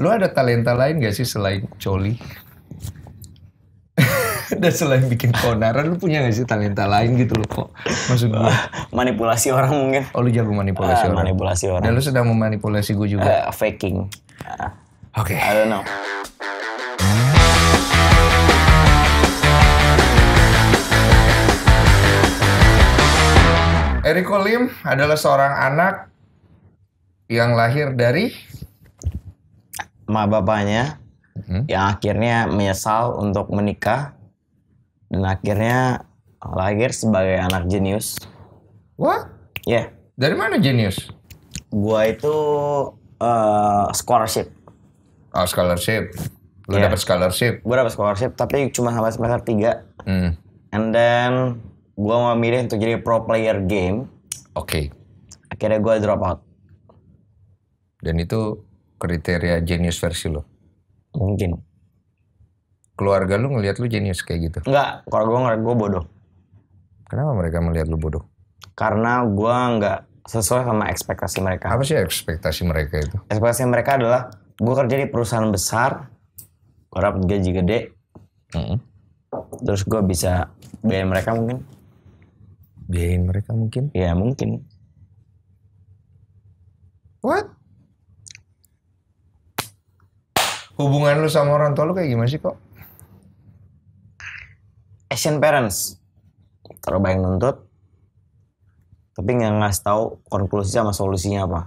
Lu ada talenta lain gak sih selain coli? Dan selain bikin keonaran, lu punya gak sih talenta lain gitu loh kok? Maksud gue. Manipulasi orang mungkin. Oh, lu jago manipulasi orang. Manipulasi orang. Dan lu sedang memanipulasi gue juga. Faking. Oke. I don't know. Eriko Lim adalah seorang anak yang lahir dari Ma bapaknya yang akhirnya menyesal untuk menikah dan akhirnya lahir sebagai anak jenius. What? Ya, Dari mana jenius? gua itu scholarship. Oh, scholarship. Lu Iya. dapat scholarship. Gua dapat scholarship tapi cuma sampai semester 3. Hmm. And then gua mau milih untuk jadi pro player game. Oke. Akhirnya gua drop out. Dan itu kriteria jenius versi lo. Mungkin. Keluarga lu ngelihat lu jenius kayak gitu. Enggak, kalau gua ngeliat gua bodoh. Kenapa mereka melihat lu bodoh? Karena gua nggak sesuai sama ekspektasi mereka. Apa sih ekspektasi mereka itu? Ekspektasi mereka adalah gue kerja di perusahaan besar, gue dapat gaji gede, terus gue bisa biayain mereka mungkin. Biayain mereka mungkin? Ya mungkin. What? Hubungan lu sama orang tua lu kayak gimana sih kok? Asian parents, terlalu banyak nuntut, tapi nggak ngasih tahu konklusi sama solusinya apa.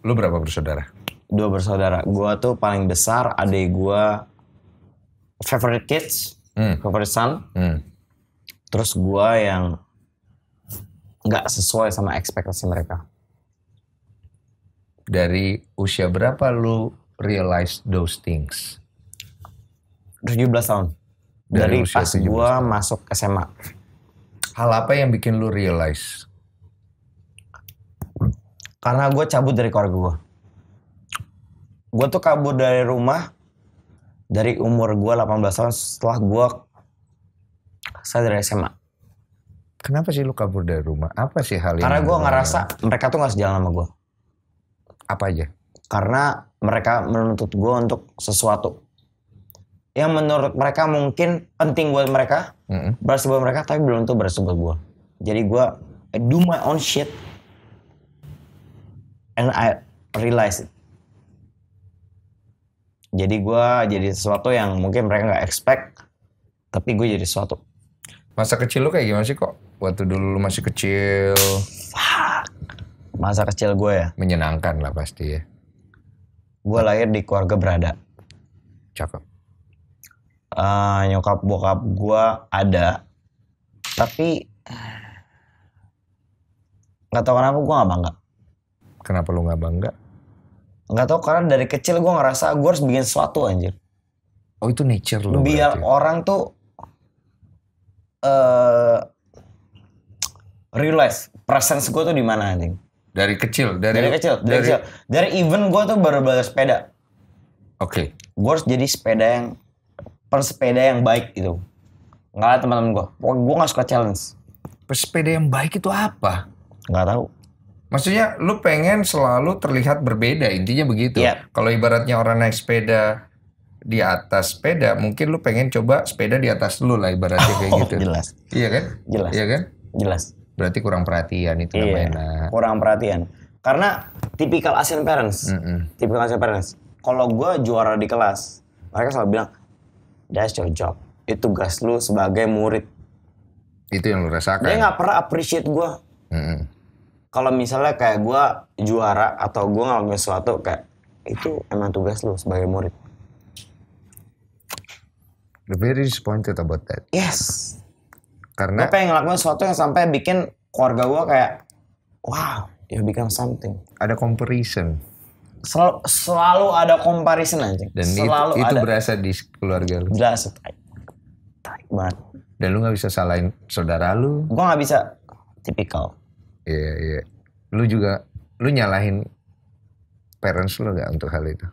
Lu berapa bersaudara? 2 bersaudara. Gue tuh paling besar, adik gue favorite kids, favorite son. Terus gue yang nggak sesuai sama ekspektasi mereka. Dari usia berapa lu realize those things? 17 tahun. Dari Dari usia pas 17 gue tahun. masuk SMA. Hal apa yang bikin lu realize? Karena gue cabut dari keluarga gue. Gue tuh kabur dari rumah dari umur gue 18 tahun setelah gue saya dari SMA. Kenapa sih lu kabur dari rumah? Apa sih hal yang... Karena gue ngerasa mereka tuh gak sejalan sama gue. Apa aja? Karena mereka menuntut gue untuk sesuatu yang menurut mereka mungkin penting buat mereka, berarti buat mereka, tapi belum tentu berarti buat gue. Jadi gue I do my own shit and I realize it. Jadi gue jadi sesuatu yang mungkin mereka gak expect, tapi gue jadi sesuatu. Masa kecil lu kayak gimana sih kok? Waktu dulu lu masih kecil. Masa kecil gue ya, Menyenangkan lah pasti ya. gue lahir di keluarga berada. Cakep. Nyokap bokap gue ada, tapi nggak tahu kenapa gue nggak bangga. Kenapa lu gak bangga? Nggak tahu karena dari kecil gue ngerasa gue harus bikin sesuatu anjir. Oh itu nature lu Biar berarti. orang tuh realize presence gue tuh di mana anjing. Dari kecil? Dari kecil. Dari even gue tuh baru belajar sepeda. Oke. Gue harus jadi pesepeda yang baik gitu. Nggak ada teman-teman gue. Pokoknya gue nggak suka challenge. Pesepeda yang baik itu apa? Nggak tahu. Maksudnya lu pengen selalu terlihat berbeda, intinya begitu. Iya. Kalau ibaratnya orang naik sepeda di atas sepeda, mungkin lu pengen coba sepeda di atas lu lah ibaratnya kayak gitu. Jelas. Iya kan? Jelas. Iya kan? Jelas. Berarti kurang perhatian itu namanya. Nah. Kurang perhatian. Karena tipikal Asian parents. Tipikal Asian parents. Kalau gue juara di kelas, mereka selalu bilang, that's your job. Itu tugas lu sebagai murid. Itu yang lu rasakan. Dia nggak pernah appreciate gue. Kalau misalnya kayak gue juara atau gue ngelakuin sesuatu kayak itu emang tugas lu sebagai murid. You're very disappointed about that. Yes. Karena Gue pengen ngelakuin sesuatu yang sampai bikin keluarga gue kayak wow, you become something. ada comparison. Selalu ada comparison anjing. Dan Selalu itu ada. berasa di keluarga lu. Jelas. Tai banget. Dan lu gak bisa salahin saudara lu. Gue gak bisa tipikal. Iya, iya. Lu juga, lu nyalahin parents lu gak untuk hal itu?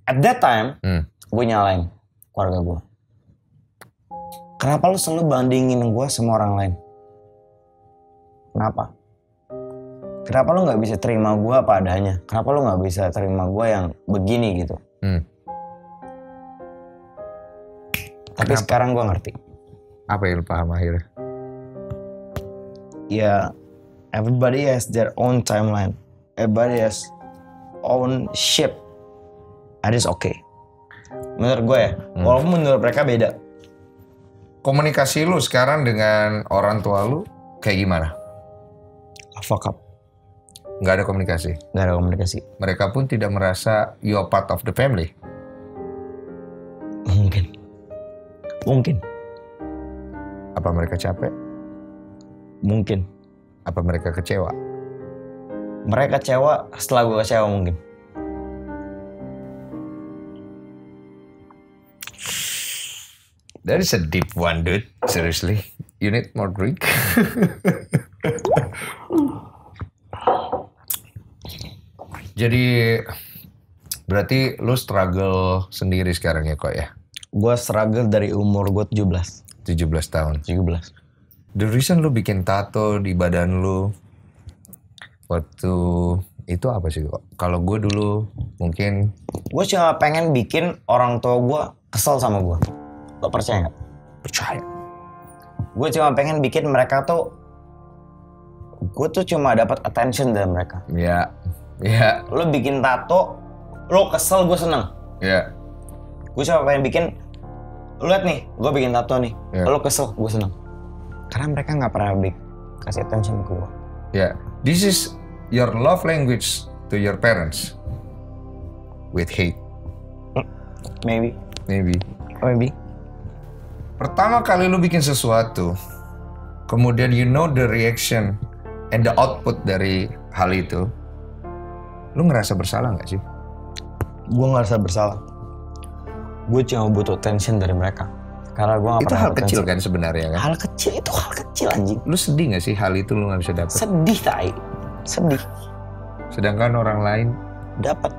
At that time, gue nyalain keluarga gue. Kenapa lu selalu bandingin gue sama orang lain? Kenapa? Kenapa lu nggak bisa terima gue apa adanya? Kenapa lu nggak bisa terima gue yang begini gitu? Tapi sekarang gue ngerti. Apa yang lu paham akhirnya? Ya, everybody has their own timeline. Everybody has own ship. That is okay. Menurut gue ya, walaupun menurut mereka beda. Komunikasi lu sekarang dengan orang tua lu kayak gimana? Fuck up. Nggak ada komunikasi? Nggak ada komunikasi. Mereka pun tidak merasa you are part of the family? Mungkin. Apa mereka capek? Mungkin. Apa mereka kecewa? Mereka kecewa setelah gue kecewa mungkin. That is a deep one, dude. Seriously, you need more drink. Jadi berarti lu struggle sendiri sekarang ya kok ya? Gue struggle dari umur gue 17. 17 tahun. 17. The reason lu bikin tato di badan lu waktu itu apa sih kok? Kalau gue dulu mungkin... Gue cuma pengen bikin orang tua gue kesel sama gue. Lo percaya gak? Percaya. Gue cuma pengen bikin mereka tuh... Gue tuh cuma dapat attention dari mereka. Iya. Iya. Lo bikin tato, lo kesel, gue seneng. Iya. Gue cuma pengen bikin... Lo liat nih, gue bikin tato nih. Yeah. Lo kesel, gue seneng. Karena mereka gak pernah kasih attention ke gue. Ya, this is your love language to your parents. With hate. Maybe. Pertama kali lu bikin sesuatu, kemudian you know the reaction and the output dari hal itu, lu ngerasa bersalah nggak sih? Gue ngerasa bersalah. Gue cuma butuh attention dari mereka. Karena gue gak itu pernah hal kecil kan sebenarnya kan? Hal kecil, itu hal kecil anjing. Lu sedih nggak sih hal itu lu nggak bisa dapet? Sedih tai. Sedih. Sedangkan orang lain dapat.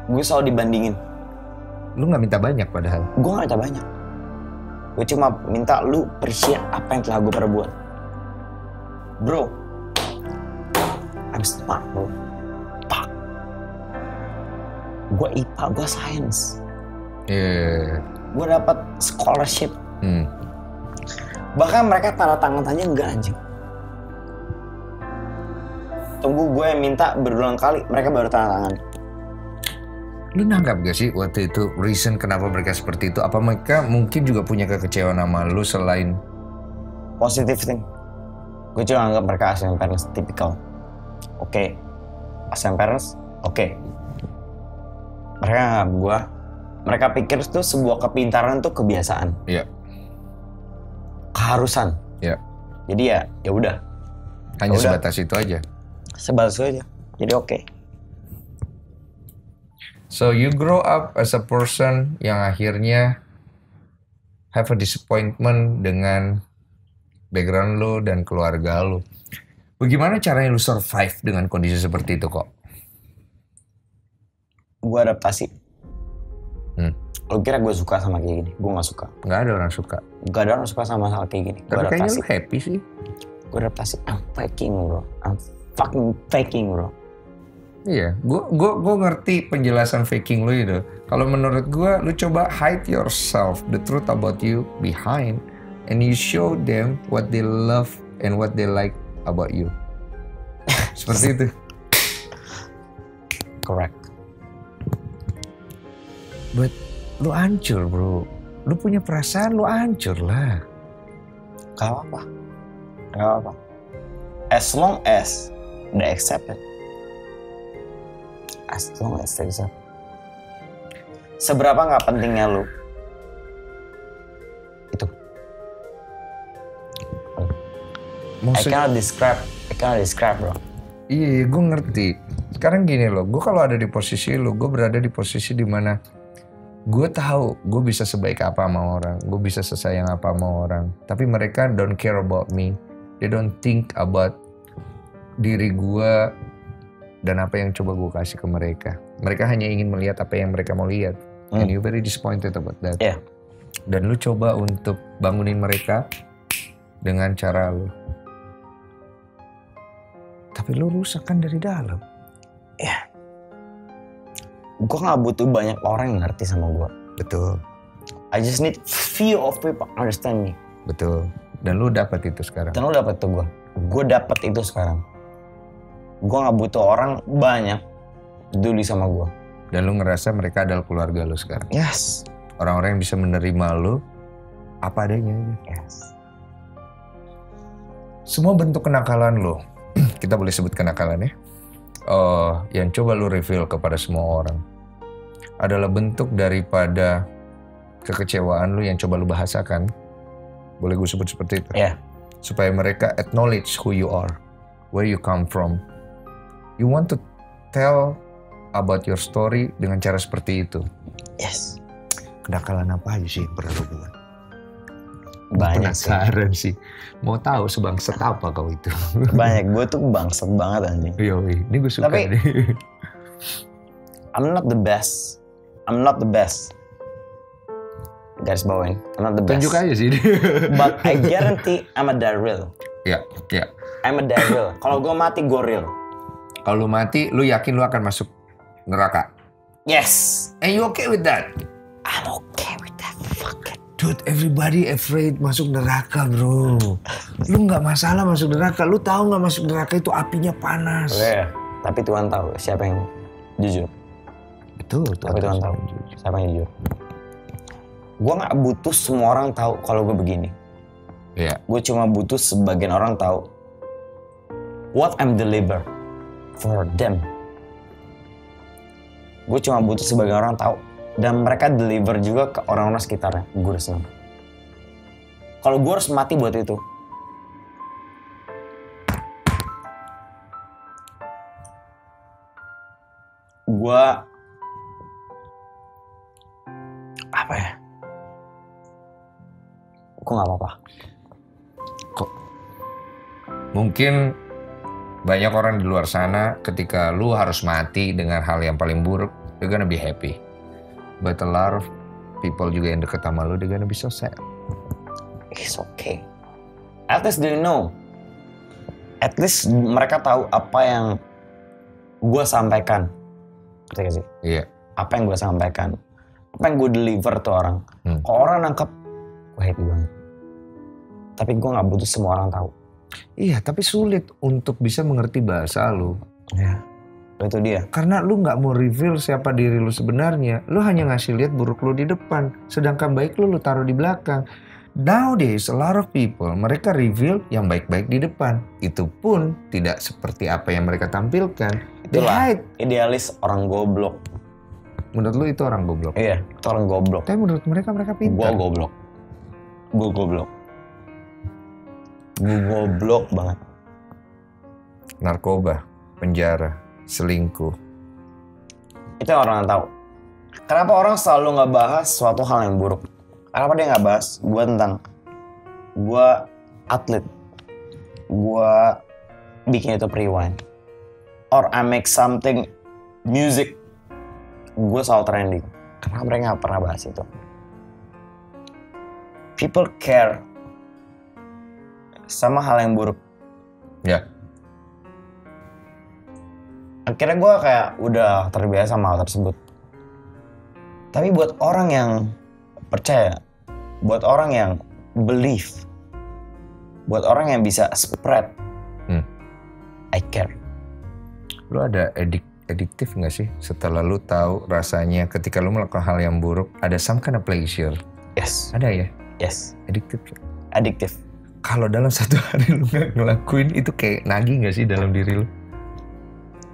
Gue selalu dibandingin. Lu nggak minta banyak padahal. Gue gak minta banyak. Gue cuma minta lu appreciate apa yang telah gue perbuat. Bro, I'm smart bro. Fuck. Gue IPA, gue science. Yeah. Gue dapat scholarship. Bahkan mereka tanda tangan aja enggak anjing. Tunggu gue yang minta berulang kali, mereka baru tanda tangan. Lu nanggap gak sih waktu itu reason kenapa mereka seperti itu? Apa mereka mungkin juga punya kekecewaan sama lu selain positive thing? Gue cuma anggap mereka Asian parents typical. Oke. Asian parents, oke. Mereka anggap gue, mereka pikir itu sebuah kepintaran tuh kebiasaan. Iya. Keharusan. Iya. Jadi ya udah. Hanya sebatas itu aja. Sebatas itu aja. Jadi oke. So you grow up as a person yang akhirnya have a disappointment dengan background lu dan keluarga lu. Bagaimana caranya lu survive dengan kondisi seperti itu kok? Gue adaptasi. Lu kira gue suka sama kayak gini? Gue gak suka. Gak ada orang suka. Gak ada orang suka sama hal kayak gini. Tapi kayaknya lu happy sih. Gue adaptasi. I'm faking bro. I'm fucking faking bro. Iya, gue ngerti penjelasan faking lu itu. Kalau menurut gue, lu coba hide yourself, the truth about you behind, and you show them what they love and what they like about you. Seperti itu. Correct. But lu hancur bro. Lu punya perasaan, lu hancur lah. Gak apa-apa. Gak apa-apa. As long as they accept it. As long as they accept. Seberapa gak pentingnya lu? Itu. I cannot describe bro. Iya, gue ngerti. Sekarang gini loh, gue kalau ada di posisi lu, gue berada di posisi dimana gue tahu gue bisa sebaik apa sama orang, gue bisa sesayang apa sama orang, tapi mereka don't care about me, they don't think about diri gue dan apa yang coba gue kasih ke mereka. Mereka hanya ingin melihat apa yang mereka mau lihat, and you very disappointed about that. Yeah. Dan lu coba untuk bangunin mereka dengan cara lu. Tapi lu rusak kan dari dalam. Ya. Gue gak butuh banyak orang yang ngerti sama gue. Betul. I just need few of people understand me. Betul. Dan lu dapat itu sekarang. Dan lu dapat itu gue. Gue dapat itu sekarang. Gue gak butuh orang banyak peduli sama gue. Dan lu ngerasa mereka adalah keluarga lu sekarang. Yes. Orang-orang yang bisa menerima lu apa adanya. Yes. Semua bentuk kenakalan lu, kita boleh sebut kenakalan ya, yang coba lu reveal kepada semua orang adalah bentuk daripada kekecewaan lu yang coba lu bahasakan. Boleh gue sebut seperti itu? Yeah. Supaya mereka acknowledge who you are, where you come from. You want to tell about your story dengan cara seperti itu. Yes. Kenakalan apa aja sih yang pernah lu buat? Banyak penasaran sih. Mau tahu sebangset apa kau itu? Banyak. Gue tuh bangsat banget anjing. Yoi, ini gue suka. Tapi, nih. I'm not the best. I'm not the best. Garis bawain. I'm not the best. Tunjuk aja sih. But I guarantee I'm a Daryl. Ya, ya. I'm a Daryl. Kalau gue mati, gue real. Kalau lu mati, lu yakin lu akan masuk neraka? Yes. And you okay with that? I'm okay with that. Fuck it. Dude, everybody afraid masuk neraka, bro. Lu nggak masalah masuk neraka. Lu tahu nggak masuk neraka itu apinya panas. Oke, tapi Tuhan tahu siapa yang jujur. Betul. Tapi Tuhan tahu siapa yang jujur. Gue nggak butuh semua orang tahu kalau gue begini. Iya. Gue cuma butuh sebagian orang tahu what I'm deliver for them. Gue cuma butuh sebagian orang tahu. Dan mereka deliver juga ke orang-orang sekitarnya. Gue udah senang. Kalau gue harus mati buat itu. Gue... Apa ya? Gue gak apa-apa. Kok? Mungkin banyak orang di luar sana ketika lu harus mati dengan hal yang paling buruk, they're gonna be happy. But a lot of people juga yang deket sama lu, they're gonna be so sad. It's okay. At least they know. At least mereka tahu apa yang gue sampaikan. Ngerti gak sih? Iya. Apa yang gue sampaikan. Apa yang gue deliver tuh orang. Kalau orang nangkep, gue happy banget. Tapi gue gak butuh semua orang tahu. Iya, tapi sulit untuk bisa mengerti bahasa lu. Ya. Itu dia. Karena lu nggak mau reveal siapa diri lu sebenarnya. Lu hanya ngasih lihat buruk lu di depan. Sedangkan baik lu taruh di belakang. Nowadays, a lot of people, mereka reveal yang baik-baik di depan. Itu pun tidak seperti apa yang mereka tampilkan. Itulah idealis orang goblok. Menurut lu itu orang goblok? Iya, itu orang goblok. Tapi menurut mereka pintar. Gue goblok. Gue goblok. Gue goblok banget. Narkoba, penjara, selingkuh. Itu yang orang tahu. Kenapa orang selalu nggak bahas suatu hal yang buruk? Kenapa dia nggak bahas gue tentang gue atlet, gue bikin itu rewind, or I make something music, gue selalu trending. Kenapa mereka nggak pernah bahas itu? People care sama hal yang buruk. Ya. Akhirnya gue kayak udah terbiasa sama hal tersebut. Tapi buat orang yang percaya, buat orang yang believe, buat orang yang bisa spread, I care. Lu ada addictive nggak sih setelah lu tahu rasanya ketika lu melakukan hal yang buruk ada some kind of pleasure? Yes. Ada ya? Yes. Addictive. Addictive. Kalau dalam satu hari lu nggak ngelakuin itu kayak nagih nggak sih dalam diri lu?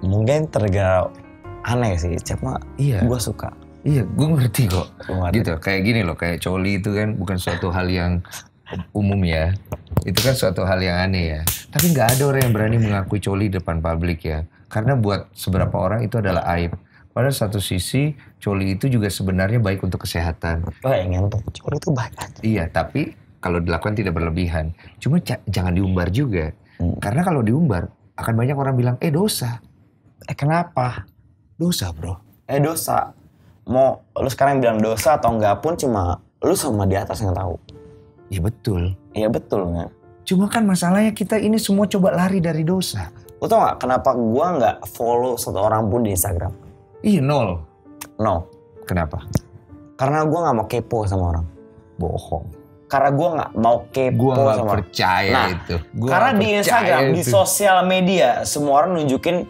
Mungkin tergala aneh sih, cuma iya. Gue suka. Iya, gue ngerti kok. Ngerti. Gitu, kayak gini loh, kayak coli itu kan bukan suatu hal yang umum ya. Itu kan suatu hal yang aneh ya. Tapi nggak ada orang yang berani mengakui coli di depan publik ya. Karena buat seberapa orang itu adalah aib. Pada satu sisi, coli itu juga sebenarnya baik untuk kesehatan. Oh ya, ngentot. Coli itu baik aja. Iya, tapi kalau dilakukan tidak berlebihan. Cuma jangan diumbar juga. Karena kalau diumbar, akan banyak orang bilang, dosa. Kenapa? Dosa, bro. Dosa. Mau lu sekarang bilang dosa atau enggak pun cuma lu sama di atas yang tahu. Iya betul. Iya betul kan. Cuma kan masalahnya kita ini semua coba lari dari dosa. Lo tau gak kenapa gue gak follow satu orang pun di Instagram? Iya, 0. No. Kenapa? Karena gue gak mau kepo sama orang. Bohong. Karena gue gak mau kepo Gua sama gak percaya nah, itu. Karena di Instagram, di sosial media, semua orang nunjukin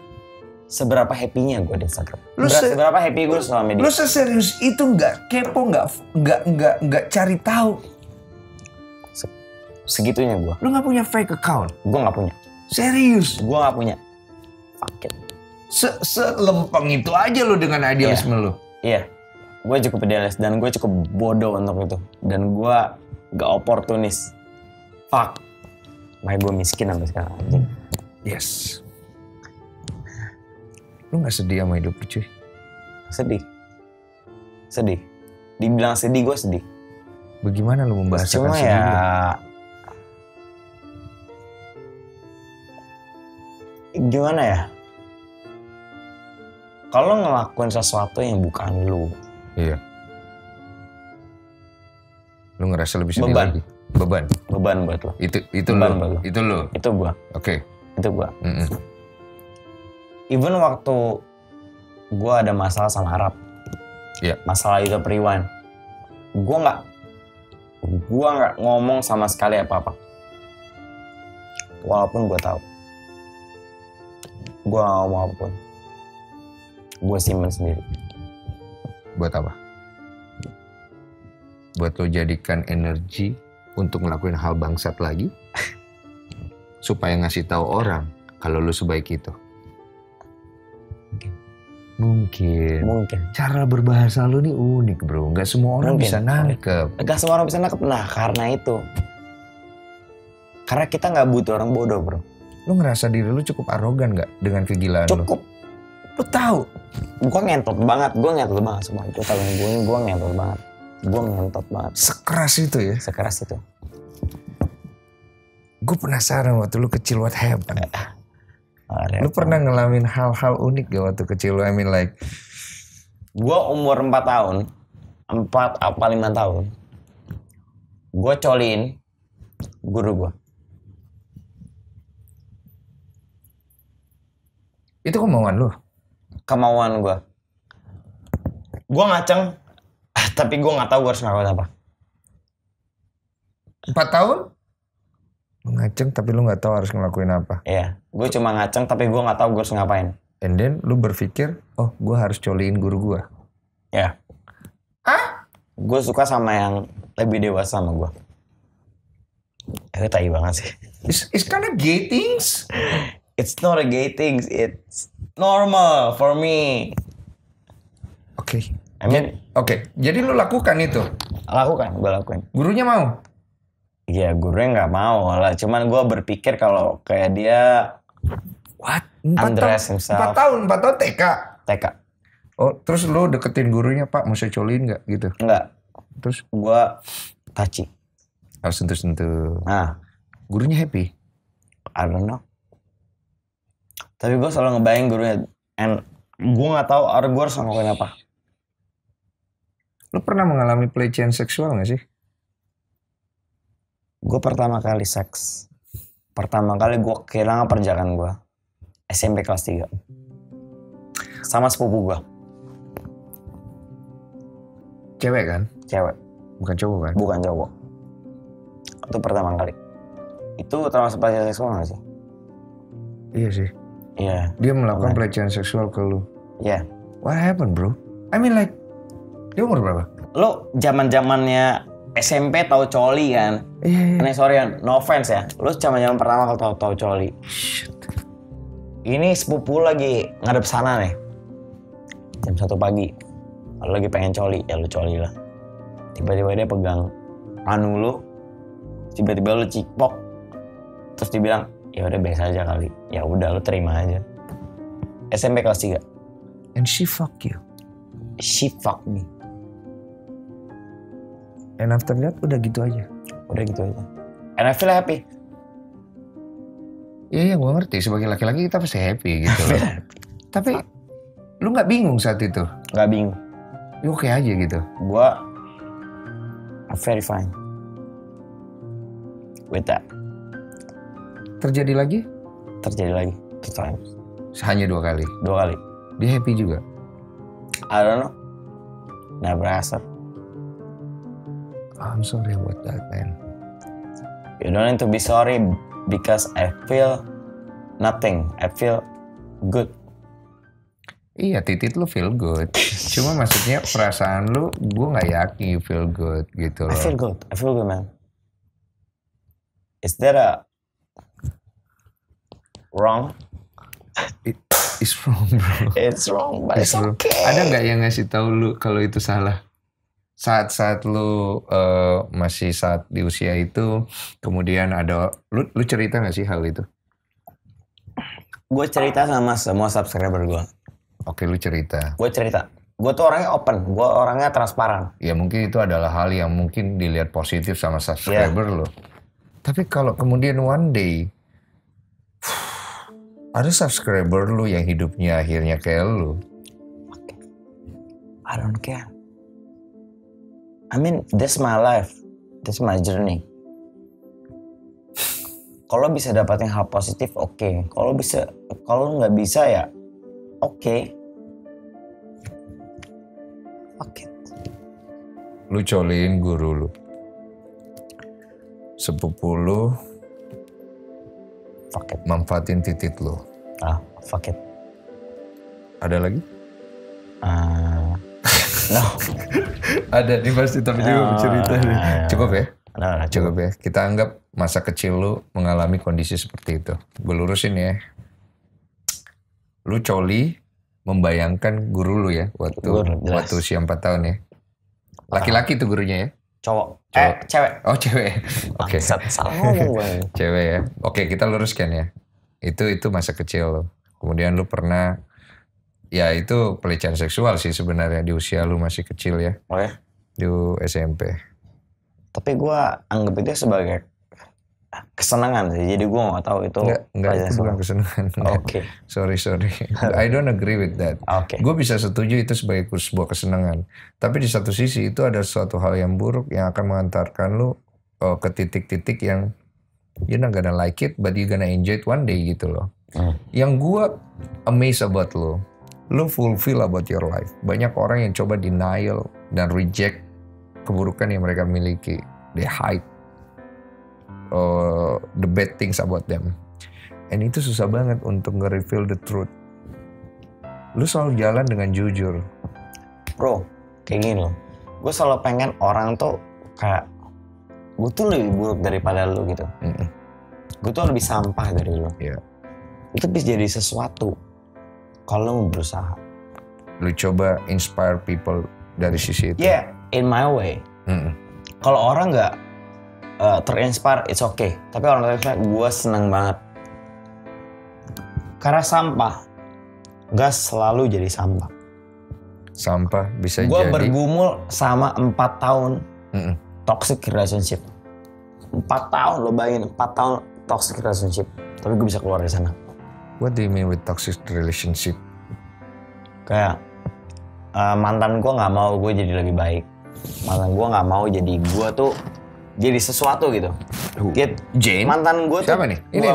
seberapa happy-nya gue di Instagram. Seberapa happy gue di sosial media. Lu seserius itu gak kepo, gak cari tahu? Segitunya gue. Lu gak punya fake account? Gue gak punya. Serius? Gue gak punya. Fuck it. Selempeng itu aja lu dengan idealisme lu? Iya. Gue cukup idealis dan gue cukup bodoh untuk itu. Dan gue gak oportunis. Fuck. Makanya gue miskin sampai sekarang anjing. Yes. Lu gak sedih sama hidup lu cuy? Sedih. Dibilang sedih, gue sedih. Bagaimana lu membahasakan sedih? Cuma sedih lu? Gimana ya? Kalau ngelakuin sesuatu yang bukan lu. Iya. Lu ngerasa lebih sedih lagi? Beban buat lo. Itu beban lu. Buat lo. Itu lu. Itu gua. Oke. Itu gua. Even waktu gua ada masalah sama Arab. Iya. Masalah itu Rewind. Gua nggak ngomong sama sekali apa-apa. Walaupun gua tahu. Gua nggak ngomong apapun. Gua simpen sendiri. Buat apa? Buat lo jadikan energi untuk ngelakuin hal bangsat lagi? Supaya ngasih tahu orang kalau lo sebaik itu? Mungkin. Cara berbahasa lo nih unik bro. Gak semua orang bisa nangkep. Gak semua orang bisa nangkep. Nah karena itu. Karena kita gak butuh orang bodoh bro. Lo ngerasa diri lo cukup arogan gak dengan kegilaan lo? Cukup. Lo tahu? Gue ngentot banget semua. Gue tau gue ngentot banget. Sekeras itu ya? Sekeras itu. Gue penasaran waktu lu kecil what happened? Lu pernah ngalamin hal-hal unik gak waktu kecil lu? I mean like... Gue umur 4 tahun. 4 apa 5 tahun. Gue coliin guru gue. Itu kemauan lu? Kemauan gue. Gue ngaceng. Tapi gue gak tahu gue harus ngelakuin apa. 4 tahun? Lu ngaceng tapi lu gak tahu harus ngelakuin apa? Iya. Gue cuma ngaceng tapi gue gak tahu gue harus ngapain. And then lu berpikir, oh gue harus coliin guru gue? Iya. Gue suka sama yang lebih dewasa sama gue. Itu tai banget sih. It's kind of gay things. It's not a gay things. It's normal for me. Oke. I mean, Oke. Jadi lu lakukan itu? Gue lakuin. Gurunya mau? Iya, gurunya nggak mau lah. Cuman gue berpikir kalau kayak dia... What? 4 tahun? 4 tahun TK? TK. Oh, terus lu deketin gurunya, Pak, mau saya coliin nggak gitu? Enggak. Terus? Gue touchy. Harus sentuh-sentuh. Nah. Gurunya happy? I don't know. Tapi gue selalu ngebayang gurunya. And gue gak tahu gue harus ngelakuin apa. Lu pernah mengalami pelecehan seksual gak sih? Gue pertama kali seks. Pertama kali gue kehilangan perjalanan gue. SMP kelas 3. Sama sepupu gue. Cewek kan? Cewek. Bukan cowok kan? Bukan cowok. Itu pertama kali. Itu termasuk pelecehan seksual gak sih? Iya sih. Iya. Dia melakukan pelecehan seksual ke lu? Iya. What happened bro? I mean like, dia umur berapa? Lo zaman-zamannya SMP tahu coli kan? Iya. Nih sorry ya, no offense ya. Lo zaman-zaman pertama kalau tahu coli. Shit. Ini sepupu lagi ngadep sana nih. Jam 1 pagi. Lo lagi pengen coli, ya lo coli lah. Tiba-tiba dia pegang anu lo. Tiba-tiba lo cikpok. Terus dibilang, ya udah biasa aja kali. Ya udah lo terima aja. SMP kelas 3. And she fuck you. She fuck me. And after that udah gitu aja. Udah gitu aja. And I feel happy. Iya, gue ngerti. Sebagai laki-laki kita pasti happy gitu loh. Tapi lu nggak bingung saat itu? Nggak bingung. Ya oke aja gitu. Gua very fine with that. Terjadi lagi? Terjadi lagi. 2 times. Hanya 2 kali. 2 kali. Dia happy juga. I don't know. Never asked her. I'm sorry about that, man. You don't need to be sorry because I feel nothing. I feel good. Iya, titit lu feel good. Cuma maksudnya perasaan lu, gue nggak yakin you feel good gitu loh. I feel good, man. Is that a wrong? It's wrong, bro. It's wrong, but it's okay. Ada nggak yang ngasih tahu lu kalau itu salah? Saat-saat lu masih saat di usia itu, kemudian ada lu cerita nggak sih hal itu? Gue cerita sama semua subscriber gue. Oke, lu cerita. Gue cerita. Gue tuh orangnya open. Gue orangnya transparan. Ya mungkin itu adalah hal yang mungkin dilihat positif sama subscriber lo. Tapi kalau kemudian one day ada subscriber lu yang hidupnya akhirnya kayak lu. I don't care. I mean, that's my life. That's my journey. Kalau bisa dapatin hal positif, oke. Kalau nggak bisa ya, oke. Fuck it. Lu coliin guru lu. Sepupu lu. Fuck it. Manfaatin titit lu. Fuck it. Ada lagi? No. Ada nih pasti, tapi dia mau cerita nih. Cukup ya? Cukup ya. Kita anggap masa kecil lu mengalami kondisi seperti itu. Gue lurusin ya. Lu coli membayangkan guru lu ya waktu usia 4 tahun ya. Laki-laki tuh gurunya ya? Cowok. Cewek. Oh, cewek. Oke. Salah ngomong gue. Cewek ya. Oke, kita luruskan ya. Itu masa kecil lo. Kemudian lu pernah, ya itu pelecehan seksual sih sebenarnya di usia lu masih kecil ya. Oh ya? Di SMP. Tapi gue anggap itu sebagai kesenangan sih. Jadi gue gak tahu itu. Enggak itu bukan kesenangan. Oke. Sorry. I don't agree with that. Oke. Gue bisa setuju itu sebagai sebuah kesenangan. Tapi di satu sisi itu ada suatu hal yang buruk yang akan mengantarkan lu ke titik-titik yang you're not gonna like it, but you're gonna enjoy it one day gitu loh. Yang gue amazed about lu fulfill about your life. Banyak orang yang coba denial dan reject keburukan yang mereka miliki. They hide the bad things about them. And itu susah banget untuk nge-reveal the truth. Lu selalu jalan dengan jujur. Bro, kayak gini loh. Gue selalu pengen orang tuh kayak, gue tuh lebih buruk daripada lu gitu. Gue tuh lebih sampah dari lu. Yeah. Itu bisa jadi sesuatu kalau lu berusaha. Lu coba inspire people dari sisi itu. Yeah, in my way. Kalau orang nggak terinspire, it's okay. Tapi orang terinspire, gue seneng banget. Karena sampah gak selalu jadi sampah. Sampah bisa Gua jadi. Gue bergumul sama 4 tahun toxic relationship. 4 tahun, lo bayangin 4 tahun toxic relationship. Tapi gue bisa keluar dari sana. What do you mean with toxic relationship? Kayak mantan gue gak mau gue jadi lebih baik. Mantan gue gak mau jadi gue tuh jadi sesuatu gitu. Jane? Mantan gue tuh... Siapa nih? Ini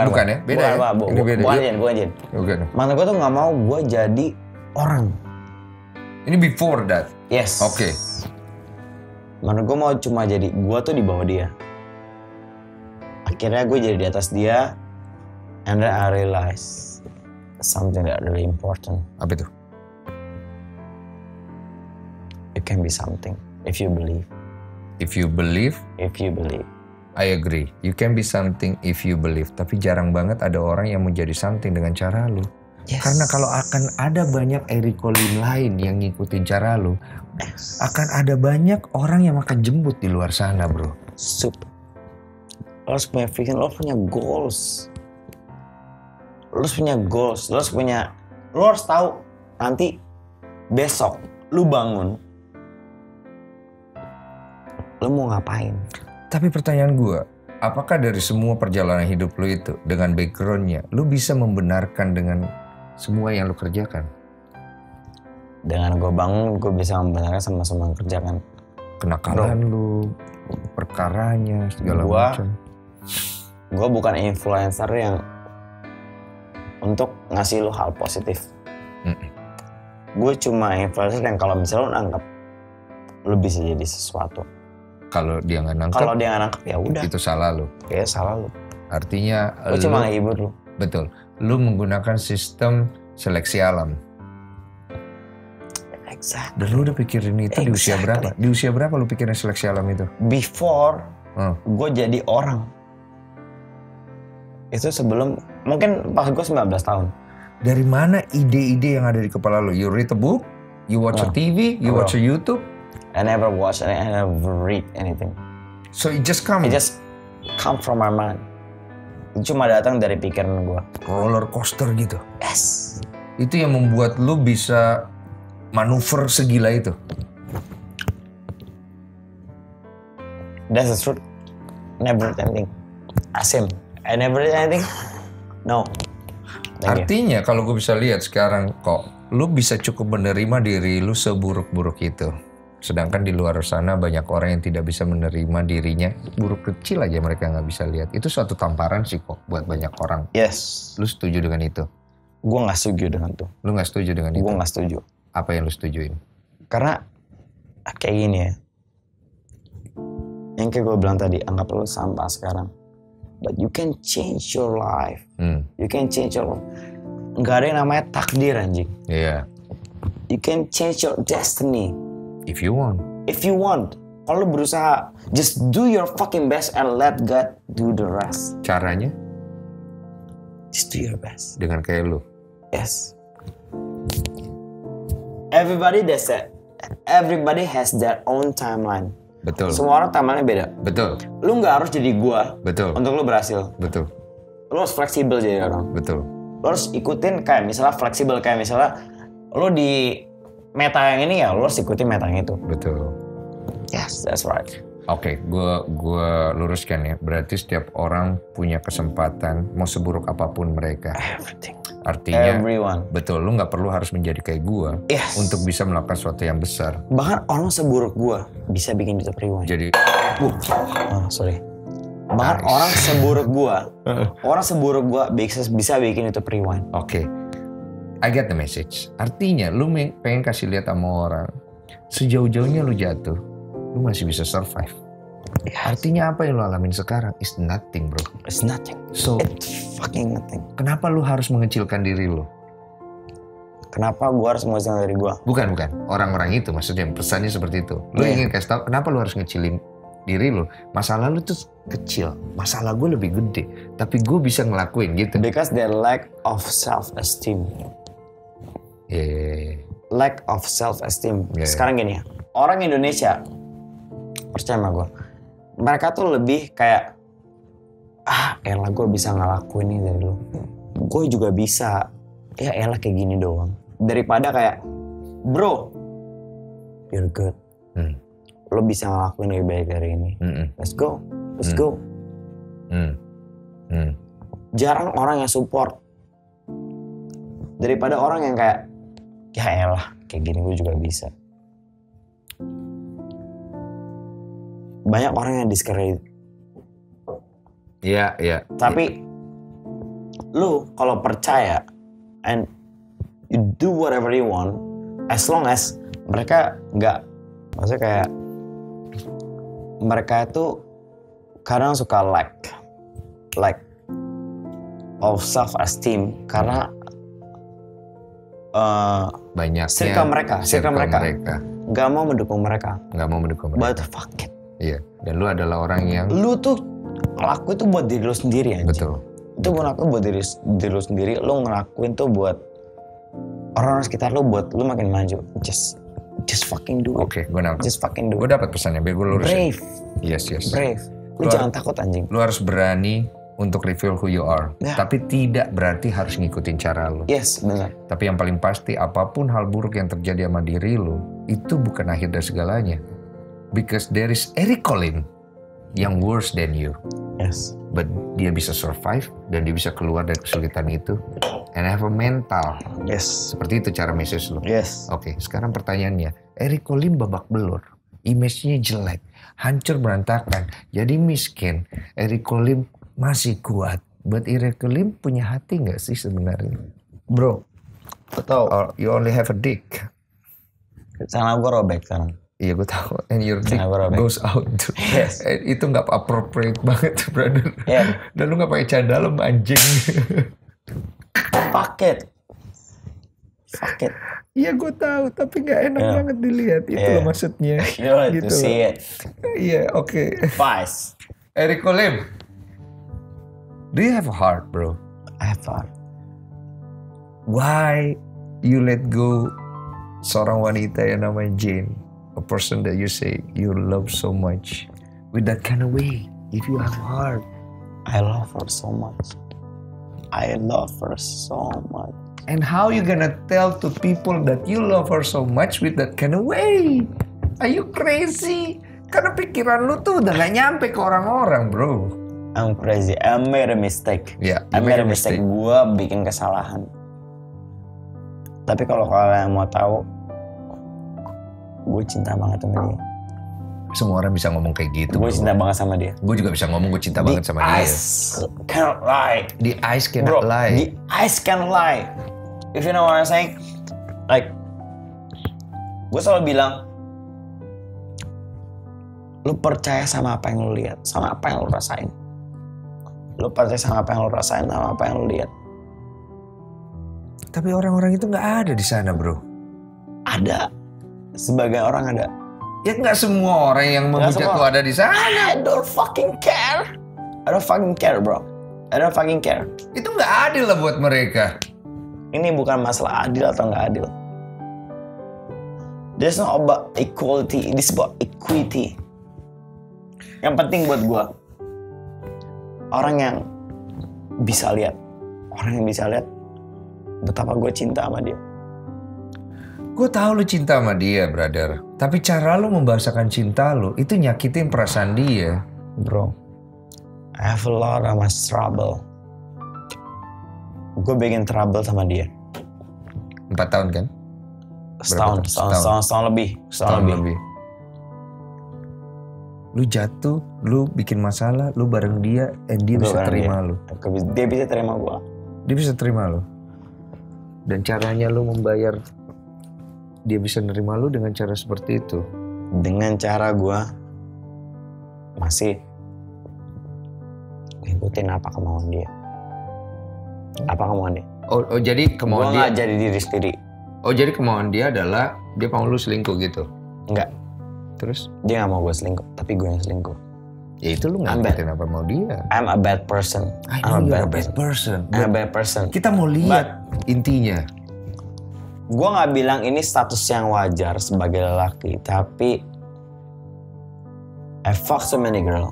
bukan ya? Beda ya? Ini beda. Bukan Jane. Mantan gue tuh gak mau gue jadi orang. Ini before that? Yes. Oke. Mantan gue mau cuma jadi gue tuh di bawah dia. Akhirnya gue jadi di atas dia. And then I realize something that really important. Apa itu? You can be something if you believe. If you believe, I agree. You can be something if you believe. Tapi jarang banget ada orang yang menjadi something dengan cara lu. Yes. Karena kalau akan ada banyak Eric Colin lain yang ngikutin cara lu, akan ada banyak orang yang akan jembut di luar sana, bro. Lo harus punya vision, lo punya goals. Lo harus tahu nanti besok lu bangun. Lo mau ngapain? Tapi pertanyaan gue, apakah dari semua perjalanan hidup lo itu, dengan backgroundnya, lo bisa membenarkan dengan semua yang lo kerjakan? Dengan gue bangun, gue bisa membenarkan sama semua yang kerjakan. Kenakalan lo, perkaranya, segala macam. Gue bukan influencer yang untuk ngasih lu hal positif. Gue cuma influencer yang kalau misalnya lu nangkep, lu bisa jadi sesuatu. Kalau dia nggak nangkep, ya udah. Itu salah lu. Ya salah lu. Artinya gue cuma ngehibur lu. Betul. Lu menggunakan sistem seleksi alam. Exactly. Dan lu udah pikirin itu di usia berapa? Di usia berapa lu pikirin seleksi alam itu? Before gue jadi orang. Itu sebelum, mungkin pas gue 19 tahun. Dari mana ide-ide yang ada di kepala lu? You read a book? You watch a TV? You watch a YouTube? I never watch and I never read anything. So it just come? It just come from my mind. Itu cuma datang dari pikiran gue. Roller coaster gitu? Yes. Itu yang membuat lu bisa manuver segila itu? That's the truth. Never read anything. Asim. I never read anything. No. Artinya kalau gue bisa lihat sekarang kok, lu bisa cukup menerima diri lu seburuk-buruk itu. Sedangkan di luar sana banyak orang yang tidak bisa menerima dirinya. Buruk kecil aja mereka nggak bisa lihat. Itu suatu tamparan sih kok buat banyak orang. Yes. Lu setuju dengan itu? Gue nggak setuju dengan itu. Lu nggak setuju dengan itu? Gue nggak setuju. Apa yang lu setujuin? Karena kayak gini ya. Yang kayak gue bilang tadi, anggap lu sampah sekarang. But you can change your life. You can change your life. Nggak ada yang namanya takdir anjing. Iya. Yeah. You can change your destiny. If you want. If you want. Kalau lu berusaha, just do your fucking best and let God do the rest. Caranya? Just do your best. Dengan kayak lu? Yes. Everybody has their own timeline. Betul. Semua orang timeline beda. Betul. Lu nggak harus jadi gua. Betul. Untuk lu berhasil. Betul. Lu harus fleksibel jadi orang. Betul. Lu harus ikutin kayak misalnya fleksibel kayak misalnya lu di meta yang ini ya lu harus ikutin meta yang itu. Betul. Yes, that's right. Oke, gua luruskan ya. Berarti setiap orang punya kesempatan mau seburuk apapun mereka. Everything. Artinya, everyone. Betul, lu nggak perlu harus menjadi kayak gua untuk bisa melakukan sesuatu yang besar. Bahkan orang seburuk gua bisa bikin itu rewind. Jadi, sorry. Bahkan orang seburuk gua bisa bikin itu rewind. Oke. I get the message. Artinya, lu pengen kasih lihat sama orang, sejauh-jauhnya lu jatuh, lu masih bisa survive. Yes. Artinya apa yang lu alamin sekarang is nothing, bro. It's nothing. So, it's fucking nothing. Kenapa lu harus mengecilkan diri lu? Kenapa gua harus mengecilkan diri gua? Bukan. Orang-orang itu maksudnya pesannya seperti itu. Lu ingin kasih tahu kenapa lu harus ngecilin diri lu? Masalah lu tuh kecil, masalah gue lebih gede. Tapi gue bisa ngelakuin gitu. Because they lack of self-esteem. Lack of self-esteem. Sekarang gini ya, orang Indonesia, percaya sama gue, mereka tuh lebih kayak, elah gue bisa ngelakuin ini dari lu. Gue juga bisa, ya elah kayak gini doang. Daripada kayak, bro, you're good. Lo bisa ngelakuin lebih baik dari ini. Let's go. Jarang orang yang support. Daripada orang yang kayak, ya elah, kayak gini gue juga bisa. Banyak orang yang discourage. Iya. Tapi, lu kalau percaya, and you do whatever you want, as long as mereka nggak, maksudnya kayak, mereka itu kadang suka lack of self-esteem karena banyaknya circle mereka nggak mau mendukung mereka. But fuck it. Iya. Dan lu adalah orang yang lu tuh ngelakuin tuh buat diri lu sendiri anjing. Betul. Itu ngelakuin buat diri lu sendiri. Lu ngelakuin tuh buat orang-orang sekitar lu, buat lu makin maju. Just fucking do it. Oke, gue nangkep. Just fucking do it. Gue dapat pesannya, biar gue lurusin. Brave. Yes. Brave. Lu jangan takut anjing. Lu harus berani untuk reveal who you are. Tapi tidak berarti harus ngikutin cara lu. Yes, benar. Tapi yang paling pasti, apapun hal buruk yang terjadi sama diri lu, itu bukan akhir dari segalanya. Because there is Eric Colin yang worse than you. Yes. But dia bisa survive dan dia bisa keluar dari kesulitan itu. And have a mental. Yes. Seperti itu cara message lu. Yes. Oke, sekarang pertanyaannya. Eric Colin babak belur. Image-nya jelek. Hancur berantakan. Jadi miskin. Eric Colin masih kuat. But Irakel Lim punya hati nggak sih sebenarnya? Bro, betul. Or you only have a dick. Sana gue robek sekarang. Iya gue tahu. And your dick goes out. Yes. Itu nggak appropriate banget, brother. Yeah. Dan lu nggak pakai cadar anjing. Fuck it. Iya gue tahu, tapi nggak enak banget dilihat. Itu loh maksudnya. You don't gitu to see it. Iya, oke. Vice. Irakel Lim, do you have a heart, bro? I have heart. Why you let go seorang wanita yang namanya Jane, a person that you say you love so much, with that kind of way? If you have a heart, I love her so much. And how you gonna tell to people that you love her so much with that kind of way? Are you crazy? Karena pikiran lu tuh udah gak nyampe ke orang-orang, bro. I'm crazy. I made a mistake. Yeah, I made a mistake. Gua bikin kesalahan. Tapi kalau kalian mau tahu, gue cinta banget sama dia. Semua orang bisa ngomong kayak gitu. Gue cinta banget sama dia. Gue juga bisa ngomong gue cinta banget sama dia. The eyes cannot lie. The eyes cannot lie. The eyes cannot lie. If you know what I'm saying, like, gue selalu bilang, lu percaya sama apa yang lu lihat, sama apa yang lu rasain. Lu percaya sama apa yang lu rasain, sama apa yang lu lihat. Tapi orang-orang itu nggak ada di sana, bro. Ada. Sebagian orang ada. Ya nggak semua orang yang menghujat lu ada di sana. I don't fucking care. I don't fucking care, bro. I don't fucking care. Itu nggak adil lah buat mereka. Ini bukan masalah adil atau nggak adil. There's not about equality. This is about equity. Yang penting buat gue, orang yang bisa lihat betapa gue cinta sama dia. Gue tahu lu cinta sama dia, brother. Tapi cara lu membahasakan cinta lu itu nyakitin perasaan dia. Bro, I have a lot of much trouble. Gue bikin trouble sama dia. 4 tahun kan? Setahun lebih. Lu jatuh, lu bikin masalah, lu bareng dia, and dia bisa terima lu. Dia bisa terima gue. Dia bisa terima lu. Dan caranya lu membayar dia bisa nerima lu dengan cara seperti itu. Dengan cara gue masih ngikutin apa kemauan dia. Apa kemauan dia? Oh jadi kemauan dia. Gue gak jadi diri sendiri. Oh jadi kemauan dia adalah dia mau lu selingkuh gitu? Enggak. Terus? Dia gak mau gue selingkuh, tapi gue yang selingkuh. Ya itu lu gak ngerti apa mau dia. I'm a bad person. I'm a bad person. Kita mau lihat intinya. Gue gak bilang ini status yang wajar sebagai lelaki, tapi I fuck so many girl.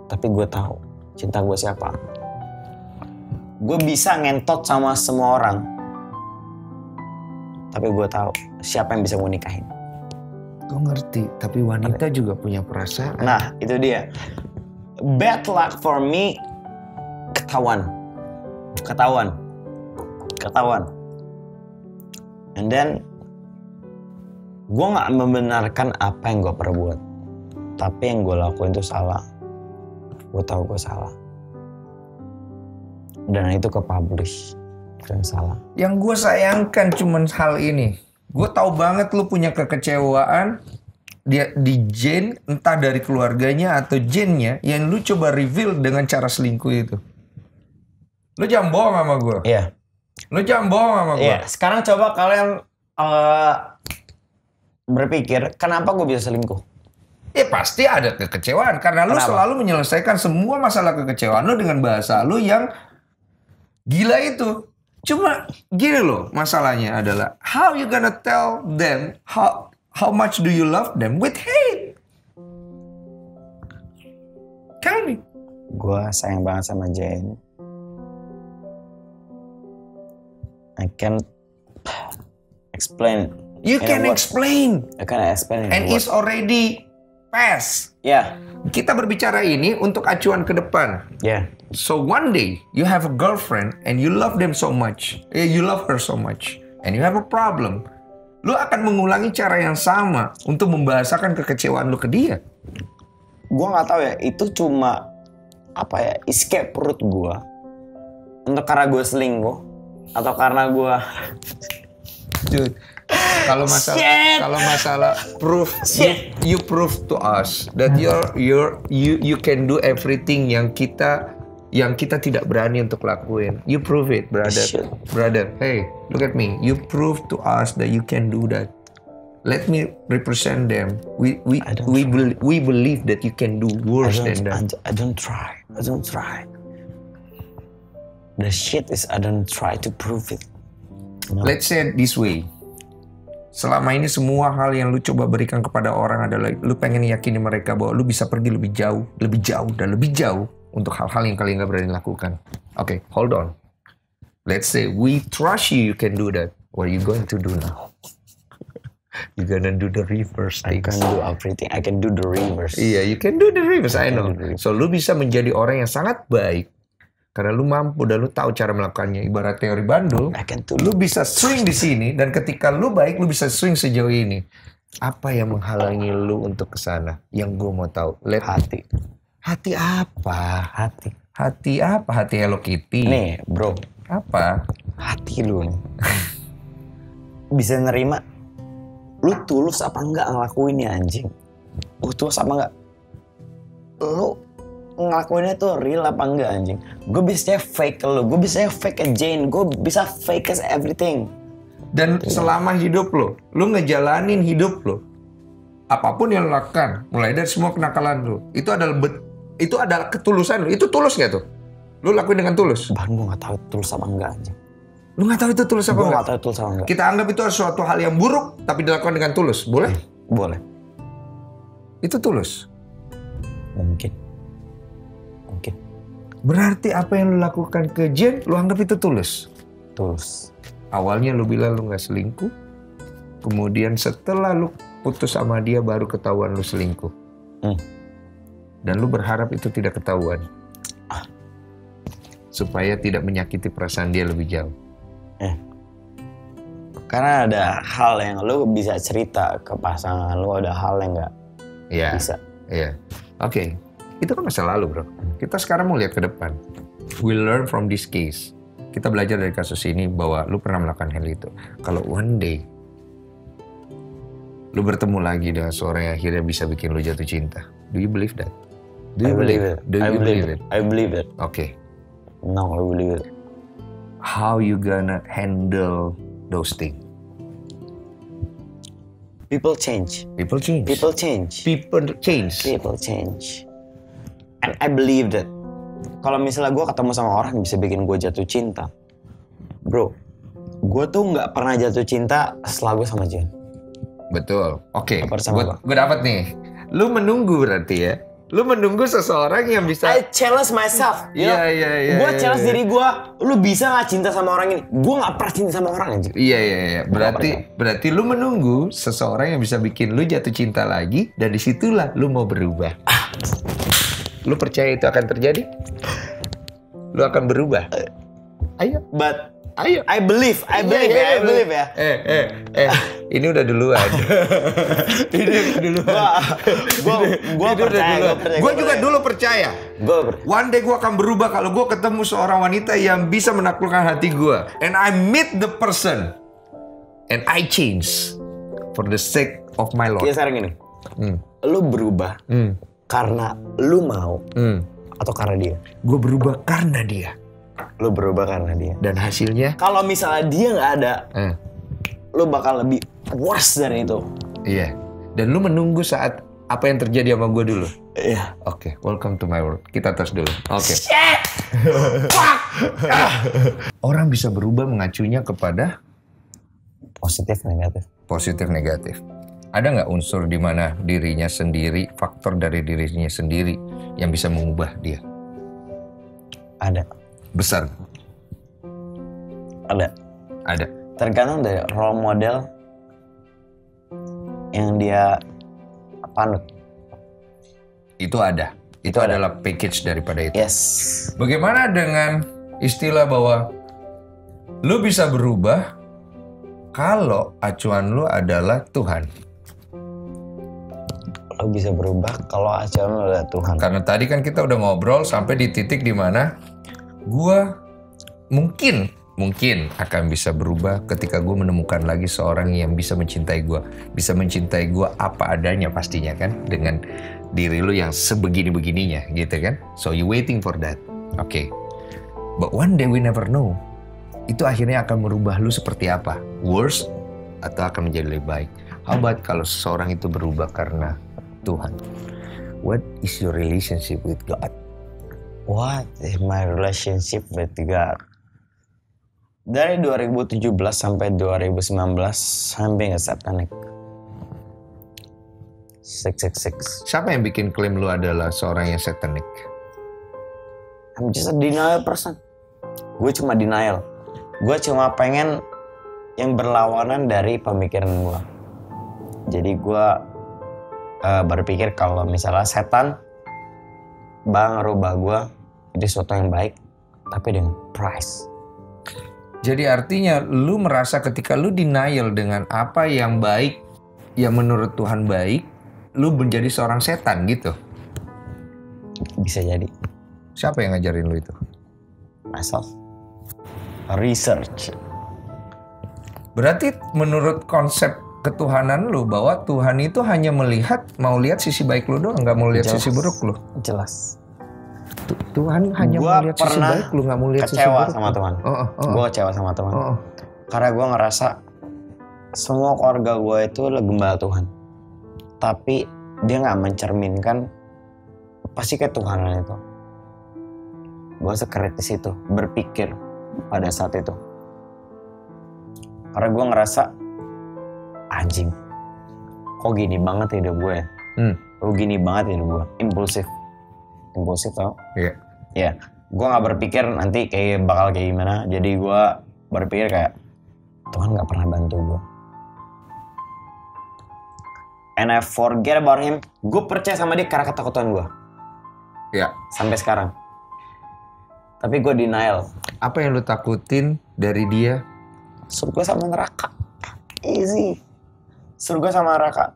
Tapi gue tahu cinta gue siapa. Gue bisa ngentot sama semua orang, tapi gue tahu siapa yang bisa gue nikahin. Gue ngerti, tapi wanita juga punya perasaan. Nah, itu dia. Bad luck for me, ketahuan. And then, gue gak membenarkan apa yang gue perbuat. Tapi yang gue lakuin itu salah. Gue tahu gue salah. Dan itu ke-publish. Itu yang salah. Yang gue sayangkan cuman hal ini. Gue tahu banget lu punya kekecewaan dia di Jane, entah dari keluarganya atau Jane-nya, yang lu coba reveal dengan cara selingkuh itu. Lu jangan bohong sama gue. Iya. Lu jangan bohong sama gue. Iya. Sekarang coba kalian berpikir, kenapa gue bisa selingkuh? Ya pasti ada kekecewaan. Karena lu selalu menyelesaikan semua masalah kekecewaan lu dengan bahasa lu yang gila itu. Cuma gini loh, masalahnya adalah how you gonna tell them how much do you love them with hate? Kan? Gue sayang banget sama Jane. I can't explain. You can explain. I can explain. And it's already past. Yeah. Kita berbicara ini untuk acuan ke depan. Yeah. So one day you have a girlfriend and you love them so much, you love her so much, and you have a problem. Lu akan mengulangi cara yang sama untuk membahasakan kekecewaan lu ke dia. Gua nggak tahu ya, itu cuma escape perut gue. Untuk karena gue selingkuh atau karena gue Dude, kalau masalah proof, you prove to us that you can do everything yang kita tidak berani untuk lakuin. You prove it, brother. Brother, hey, look at me. You prove to us that you can do that. Let me represent them. We believe that you can do worse than that. I don't try. The shit is I don't try to prove it. No. Let's say it this way. Selama ini semua hal yang lu coba berikan kepada orang adalah lu pengen yakini mereka bahwa lu bisa pergi lebih jauh untuk hal-hal yang kalian gak berani lakukan. Okay, hold on. Let's say we trust you can do that. What are you going to do now? You're gonna do the reverse things. I can do everything. I can do the reverse. Iya, you can do the reverse. I know. So lu bisa menjadi orang yang sangat baik karena lu mampu dan lu tahu cara melakukannya. Ibarat teori Bandul, lu bisa swing di sini dan ketika lu baik, lu bisa swing sejauh ini. Apa yang menghalangi lu untuk ke sana? Yang gue mau tahu. Hati. Hati apa? Hati apa? Hati Hello Kitty. Nih, bro. Apa? Hati lu nih. Bisa nerima lu tulus apa enggak ngelakuinnya, anjing? Lu tulus apa enggak? Lu ngelakuinnya tuh real apa enggak, anjing? Gue bisa fake ke lu, gue bisa fake ke Jane, gue bisa fake ke everything. Dan selama hidup lo, lu ngejalanin hidup lo, apapun yang lo lakukan, mulai dari semua kenakalan lo, itu adalah ketulusan lo. Itu tulus gak tuh? Lu lakuin dengan tulus? Bahkan gue gak tahu tulus apa enggak, anjing. Lu gak tahu itu tulus apa enggak? Gue gak tahu tulus apa enggak. Kita anggap itu suatu hal yang buruk, tapi dilakukan dengan tulus. Boleh? Boleh. Itu tulus? Mungkin. Berarti apa yang lu lakukan ke Jen, lu anggap itu tulus? Tulus. Awalnya lu bilang lu gak selingkuh, kemudian setelah lu putus sama dia baru ketahuan lu selingkuh. Dan lu berharap itu tidak ketahuan. Supaya tidak menyakiti perasaan dia lebih jauh. Karena ada hal yang lu bisa cerita ke pasangan lu, ada hal yang gak bisa. Iya. Oke. Itu kan masa lalu, bro. Kita sekarang mau lihat ke depan. We learn from this case. Kita belajar dari kasus ini bahwa lu pernah melakukan hal itu. Kalau one day lu bertemu lagi dengan seorang yang akhirnya bisa bikin lu jatuh cinta. Do you believe that? I believe it. I believe it. Okay. No, I believe it. How you gonna handle those things? People change. And I believe that kalau misalnya gue ketemu sama orang yang bisa bikin gue jatuh cinta, bro, gue tuh nggak pernah jatuh cinta setelah gue sama Jen. Betul. Oke. Gue dapat nih. Lu menunggu berarti ya. Lu menunggu seseorang yang bisa. I challenge myself. Iya. Gue challenge diri gue. Lu bisa nggak cinta sama orang ini? Gue nggak pernah cinta sama orang aja. Iya. Berarti lu menunggu seseorang yang bisa bikin lu jatuh cinta lagi dan disitulah lu mau berubah. Lu percaya itu akan terjadi? Lu akan berubah? Ayo. Ayo. I believe ya. Ini udah duluan. Gue percaya. Gue juga dulu percaya. One day gue akan berubah kalau gue ketemu seorang wanita yang bisa menaklukkan hati gue. And I meet the person. And I change. For the sake of my Lord. Ya sekarang gini. Lu berubah. Karena lu mau atau karena dia? Gue berubah karena dia. Lu berubah karena dia. Dan hasilnya? Kalau misalnya dia nggak ada, lu bakal lebih worse dari itu. Iya. Dan lu menunggu saat apa yang terjadi sama gue dulu. Iya. Oke, welcome to my world. Kita tes dulu. Oke. Shit! Fuck! Orang bisa berubah mengacunya kepada positif negatif. Ada nggak unsur di mana dirinya sendiri, faktor dari dirinya sendiri yang bisa mengubah dia? Ada. Besar? Ada. Tergantung dari role model yang dia panut. Itu ada. Itu adalah package daripada itu. Yes. Bagaimana dengan istilah bahwa lu bisa berubah kalau acuan lu adalah Tuhan? lo bisa berubah kalau acuan lo adalah Tuhan. Karena tadi kan kita udah ngobrol sampai di titik dimana gue mungkin akan bisa berubah ketika gue menemukan lagi seorang yang bisa mencintai gue. Bisa mencintai gue apa adanya pastinya kan. Dengan diri lu yang sebegini-begininya gitu kan. So you waiting for that. Okay. But one day we never know. Itu akhirnya akan merubah lu seperti apa. Worse atau akan menjadi lebih baik. How about kalau seseorang itu berubah karena Tuhan? What is your relationship with God? What is my relationship with God? Dari 2017 sampai 2019, I'm being a satanic. 666. Siapa yang bikin klaim lu adalah seorang yang satanic? I'm just a denial person. Gue cuma denial. Gue cuma pengen yang berlawanan dari pemikiran gue. Jadi gue berpikir kalau misalnya setan ngerubah gue itu sesuatu yang baik, tapi dengan price. Jadi artinya lu merasa ketika lu denial dengan apa yang baik, yang menurut Tuhan baik, lu menjadi seorang setan gitu? Bisa jadi. Siapa yang ngajarin lu itu? Myself. Research. Berarti menurut konsep ketuhanan lu bahwa Tuhan itu hanya mau lihat sisi baik lu doang, nggak mau lihat sisi buruk lu? Jelas. Tuhan hanya mau lihat sisi baik lu, nggak mau lihat sisi buruk. Sama Tuhan. Gue kecewa sama Tuhan. Karena gue ngerasa semua keluarga gue itu gembala Tuhan. Tapi dia nggak mencerminkan pasti ketuhanan itu. Gue sekritis itu berpikir pada saat itu. Karena gue ngerasa anjing, kok gini banget hidup gue ya? Kok gini banget hidup gue? Impulsif tau? Iya. Ya, gue nggak berpikir nanti bakal kayak gimana. Jadi gue berpikir kayak Tuhan nggak pernah bantu gue. And I forget about him. Gue percaya sama dia karena ketakutan gue. Iya. Sampai sekarang. Tapi gue denial. Apa yang lu takutin dari dia? Surga sama neraka. Easy. Surga sama neraka.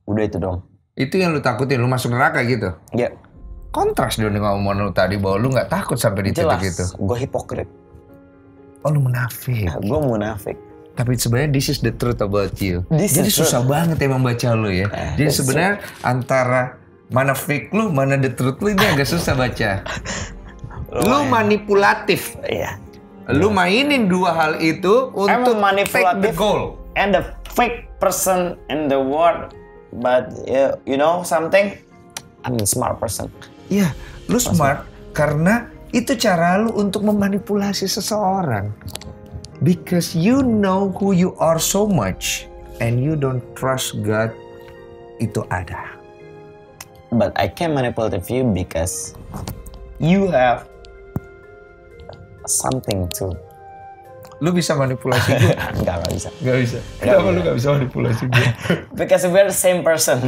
Udah itu dong. Itu yang lu takutin, lu masuk neraka gitu? Iya. Kontras dong dengan omongan lu tadi bahwa lu gak takut sampai di titik itu. Jelas, gue hipokrit. Oh lu munafik. Gue munafik. Tapi sebenarnya this is the truth about you. Jadi susah banget emang baca lu ya. Jadi sebenarnya antara mana fake lu, mana the truth lu ini agak susah baca. Lu manipulatif. Iya. Lu mainin dua hal itu untuk take the goal. And the fake person in the world. But you know something? I'm a smart person. Iya, lu smart karena itu cara lu untuk memanipulasi seseorang. Because you know who you are so much and you don't trust God, itu ada. But I can manipulate you because you have something to. Lu bisa manipulasi gue? Enggak bisa. Gak bisa. Kenapa lu gak bisa manipulasi gue? Because we're the same person.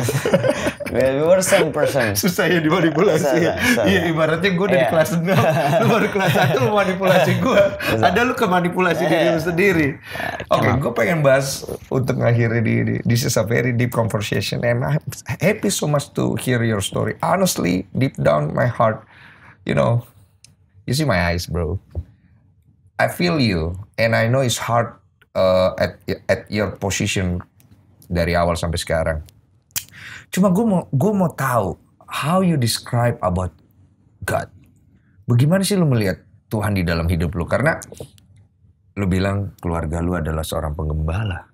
We're the same person. Susah ya dimanipulasi. Iya, ibaratnya gue udah di kelas 6, lu baru kelas 1 lu manipulasi gue. Ada lu kemanipulasi diri lu sendiri. Oke, gue pengen bahas untuk ngakhiri di this is a very deep conversation and I'm happy so much to hear your story. Honestly, deep down my heart, you know, you see my eyes, bro. I feel you, and I know it's hard at your position dari awal sampai sekarang. Cuma gue mau tahu how you describe about God. Bagaimana sih lu melihat Tuhan di dalam hidup lu? Karena lu bilang keluarga lu adalah seorang penggembala.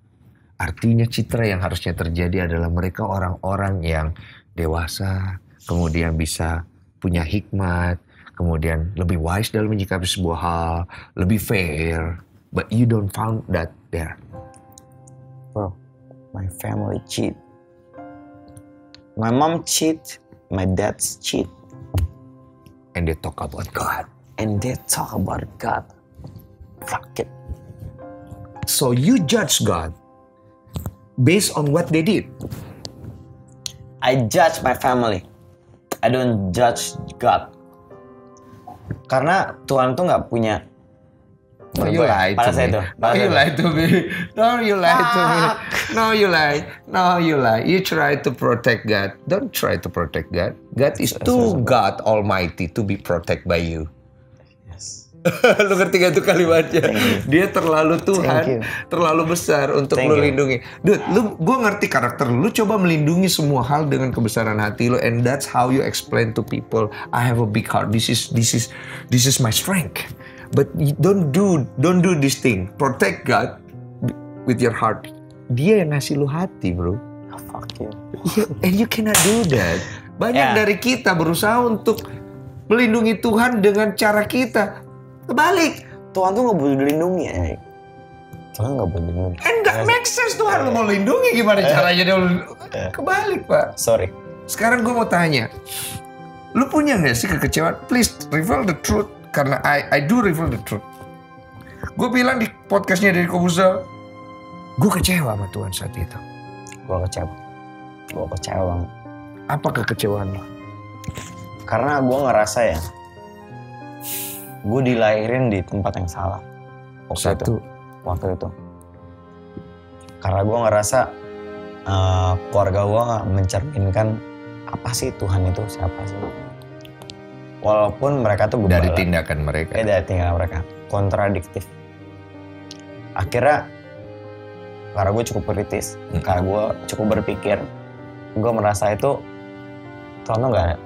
Artinya citra yang harusnya terjadi adalah mereka orang-orang yang dewasa, kemudian bisa punya hikmat, kemudian lebih wise dalam menyikapi sebuah hal, lebih fair, but you don't found that there. Bro, my family cheat. My mom cheat, my dad cheat. And they talk about God. Fuck it. So you judge God based on what they did. I judge my family. I don't judge God. Karena Tuhan tuh nggak punya. You lie to me. You lie to me. No, you lie. No, you lie. You try to protect God. Don't try to protect God. God is too God Almighty to be protected by you. Yes. Lu ngerti gak tuh kalimatnya? Dia terlalu Tuhan, terlalu besar untuk lu lindungi. Dude, gue ngerti karakter lu. Lu coba melindungi semua hal dengan kebesaran hati lu, and that's how you explain to people, I have a big heart. This is my strength. But don't do this thing. Protect God with your heart. Dia yang ngasih lu hati, bro. Oh, fuck you. And you cannot do that. Banyak dari kita berusaha untuk melindungi Tuhan dengan cara kita. Kebalik. Tuhan tuh gak boleh dilindungi ya. Tuhan gak boleh dilindungi. And that makes sense. Tuhan lu mau lindungi gimana caranya dia. Kebalik, Pak. Sorry. Sekarang gue mau tanya. Lu punya gak sih kekecewaan? Please reveal the truth. Karena I do reveal the truth. Gue bilang di podcastnya dari Kobuza, gue kecewa sama Tuhan saat itu. Gue kecewa banget. Apa kekecewaan lo? Karena gue ngerasa ya, gue dilahirin di tempat yang salah. Waktu itu. Karena gue ngerasa keluarga gue gak mencerminkan apa sih Tuhan itu, siapa sih. Walaupun mereka tuh dari tindakan mereka. Dari tindakan mereka. Kontradiktif. Akhirnya, karena gue cukup kritis, karena gue cukup berpikir, gue merasa itu Tuhan tuh gak ada.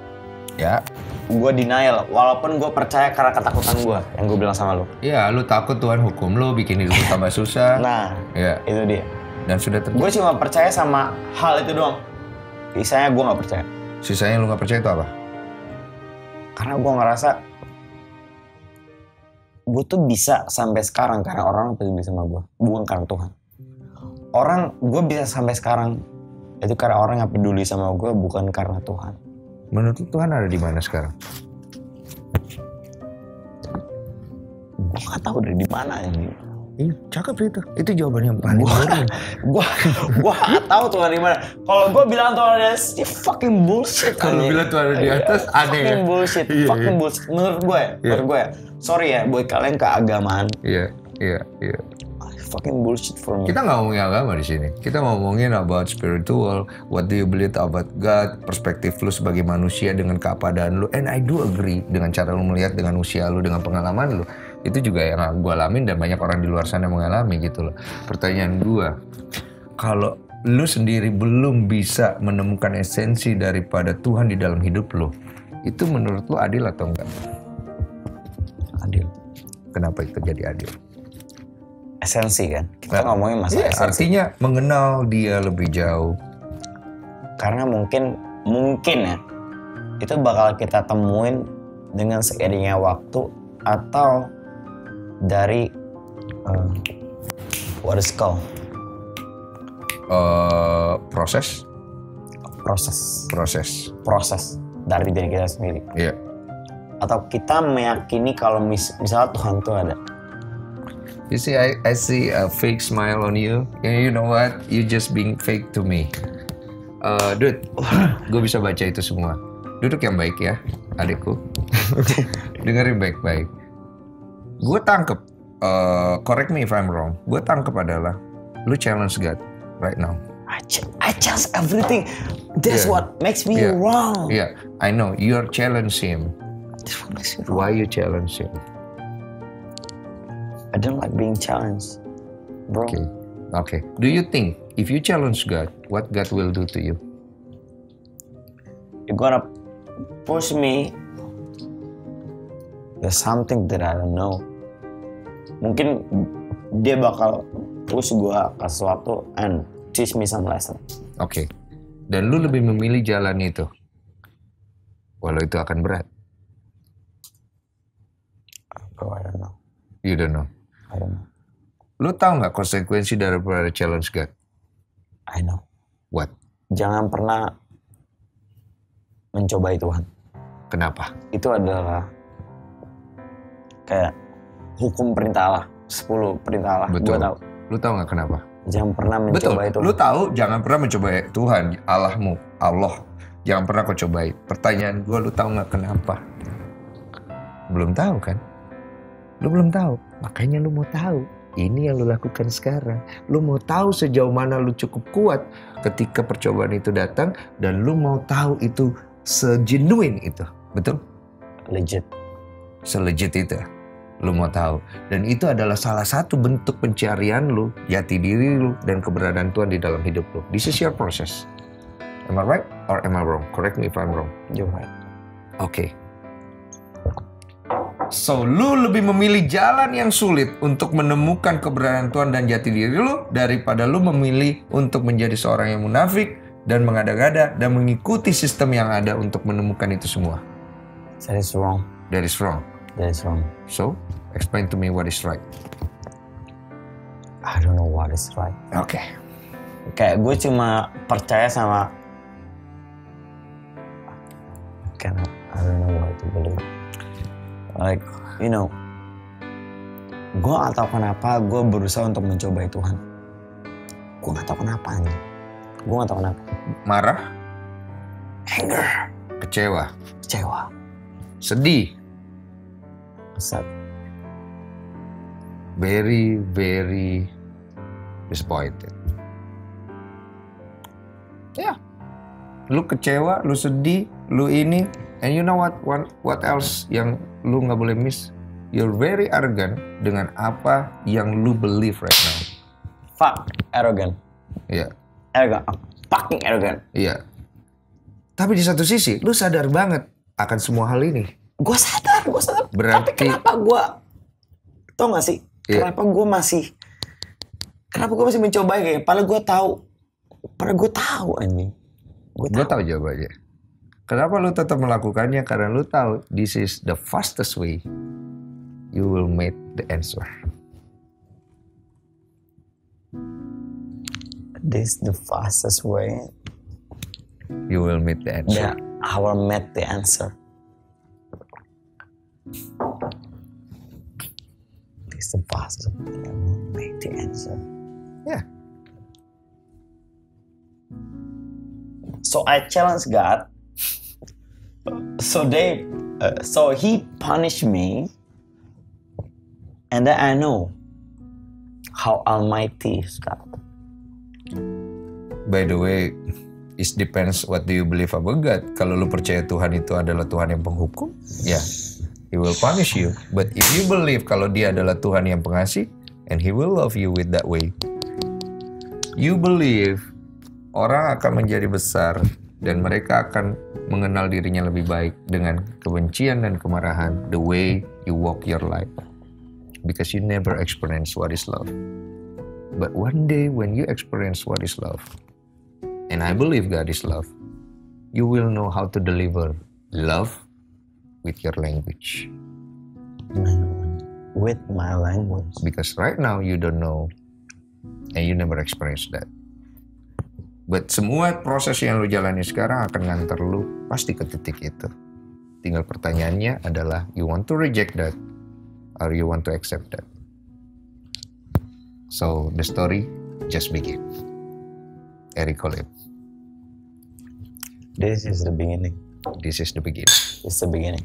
Ya. Gue denial, walaupun gue percaya karena ketakutan gue, yang gue bilang sama lu. Iya, lu takut Tuhan hukum lu, bikin hidup lu tambah susah. Nah, ya. Itu dia. Dan sudah terjadi. Gue cuma percaya sama hal itu doang. Sisanya gue gak percaya. Sisanya lu gak percaya itu apa? Karena gue ngerasa gue tuh bisa sampai sekarang karena orang peduli sama gue, bukan karena Tuhan. Gue bisa sampai sekarang itu karena orang yang peduli sama gue, bukan karena Tuhan. Menurut lu Tuhan ada di mana sekarang? Gue nggak tahu dari di mana ini. Iya, cakep sih itu. Itu jawaban yang paling benar. Gua nggak tahu Tuhan di mana. Kalau gue bilang Tuhan ada, fucking bullshit. Kalau bilang Tuhan ada di atas, aneh. Fucking bullshit. Fucking bullshit. Menurut gue, sorry ya, buat kalian keagamaan. Iya. Fucking bullshit for me. Kita nggak ngomongin agama di sini. Kita ngomongin about spiritual. What do you believe about God? Perspektif lu sebagai manusia dengan keapadaan lu. And I do agree dengan cara lu melihat, dengan usia lu, dengan pengalaman lu. Itu juga yang gue alamin dan banyak orang di luar sana mengalami gitu loh. Pertanyaan gue, kalau lu sendiri belum bisa menemukan esensi daripada Tuhan di dalam hidup lu, itu menurut lu adil atau enggak? Adil. Kenapa itu jadi adil? Esensi kan? Kita ngomongin masalah esensi. Artinya mengenal dia lebih jauh. Karena mungkin ya, itu bakal kita temuin dengan seiringnya waktu atau dari what is called proses dari diri kita sendiri. Iya. Atau kita meyakini kalau misalnya Tuhan itu ada. You see, I see a fake smile on you. And you know what? You just being fake to me. Dude, gue bisa baca itu semua. Duduk yang baik ya, adikku. Dengerin baik-baik. Gue tangkep, correct me if I'm wrong. Gue tangkep adalah, lu challenge God right now. I challenge everything. That's what makes me wrong. Yeah, I know. You're challenge him. That's what makes me wrong. Why you challenge him? I don't like being challenged, bro. Okay. Do you think if you challenge God, what God will do to you? You're gonna push me. There's something that I don't know. Mungkin dia bakal push gua ke sesuatu and teach me some lesson. Oke. Dan lu lebih memilih jalan itu, walau itu akan berat. Bro, I don't know. You don't know. I don't know. Lu tahu nggak konsekuensi daripada challenge God? I know. What? Jangan pernah mencobai Tuhan. Kenapa? Itu adalah kayak hukum perintah Allah, 10 perintah Allah. Betul. Gua tahu. Lu tahu nggak kenapa? Jangan pernah mencobai Tuhan. Lu tahu jangan pernah mencobai Tuhan, Allahmu, Allah. Jangan pernah kau cobai. Pertanyaan gue, lu tahu nggak kenapa? Belum tahu kan? Lu belum tahu, makanya lu mau tahu. Ini yang lu lakukan sekarang. Lu mau tahu sejauh mana lu cukup kuat ketika percobaan itu datang, dan lu mau tahu itu segenuine itu. Betul? Legit. Selegit itu. Lu mau tahu. Dan itu adalah salah satu bentuk pencarian lu, jati diri lu, dan keberadaan Tuhan di dalam hidup lu. This is your process. Am I right or am I wrong? Correct me if I'm wrong. You're right. Oke. So, lu lebih memilih jalan yang sulit untuk menemukan keberadaan Tuhan dan jati diri lu daripada lu memilih untuk menjadi seorang yang munafik dan mengada-ngada dan mengikuti sistem yang ada untuk menemukan itu semua. That is wrong. That is wrong. That is wrong. So, explain to me what is right. I don't know what is right. Oke. Kayak gue cuma percaya sama I don't know what to believe. Like, you know, gue gak tahu kenapa gue berusaha untuk mencobai Tuhan. Gue gak tahu kenapa nih. Gue gak tahu kenapa. Marah, Anger, kecewa, kecewa, sedih, sad, very, very disappointed. Ya, lu kecewa, lu sedih, lu ini, and you know what else yang lu nggak boleh miss? You're very arrogant dengan apa yang lu believe right now. Fuck, arrogant. Iya. Arrogant, fucking arrogant. Iya. Tapi di satu sisi, lu sadar banget akan semua hal ini. Gue sadar. Berarti, tapi kenapa gue, tau gak sih? Iya. Kenapa gue masih mencoba kayak, padahal gue tahu anjing. Gue tahu jawabannya. Kenapa lu tetap melakukannya? Karena lu tahu this is the fastest way you will meet the answer. This the fastest way You will meet the answer. I will meet the answer. This the fastest way I will meet the answer. Yeah. So I challenge God. So he punished me, and then I know how almighty is God. By the way, it depends what do you believe about God. Kalau lu percaya Tuhan itu adalah Tuhan yang penghukum, ya, He will punish you. But if you believe kalau Dia adalah Tuhan yang pengasih, and He will love you with that way. You believe orang akan menjadi besar dan mereka akan mengenal dirinya lebih baik dengan kebencian dan kemarahan, the way you walk your life. Because you never experience what is love. But one day when you experience what is love, and I believe God is love, you will know how to deliver love with your language. With my language. Because right now you don't know, and you never experience that. But semua proses yang lu jalani sekarang akan nganter lu pasti ke titik itu. Tinggal pertanyaannya adalah, you want to reject that, or you want to accept that? So the story just begin. Eric Coleb. This is the beginning. This is the beginning. It's the beginning.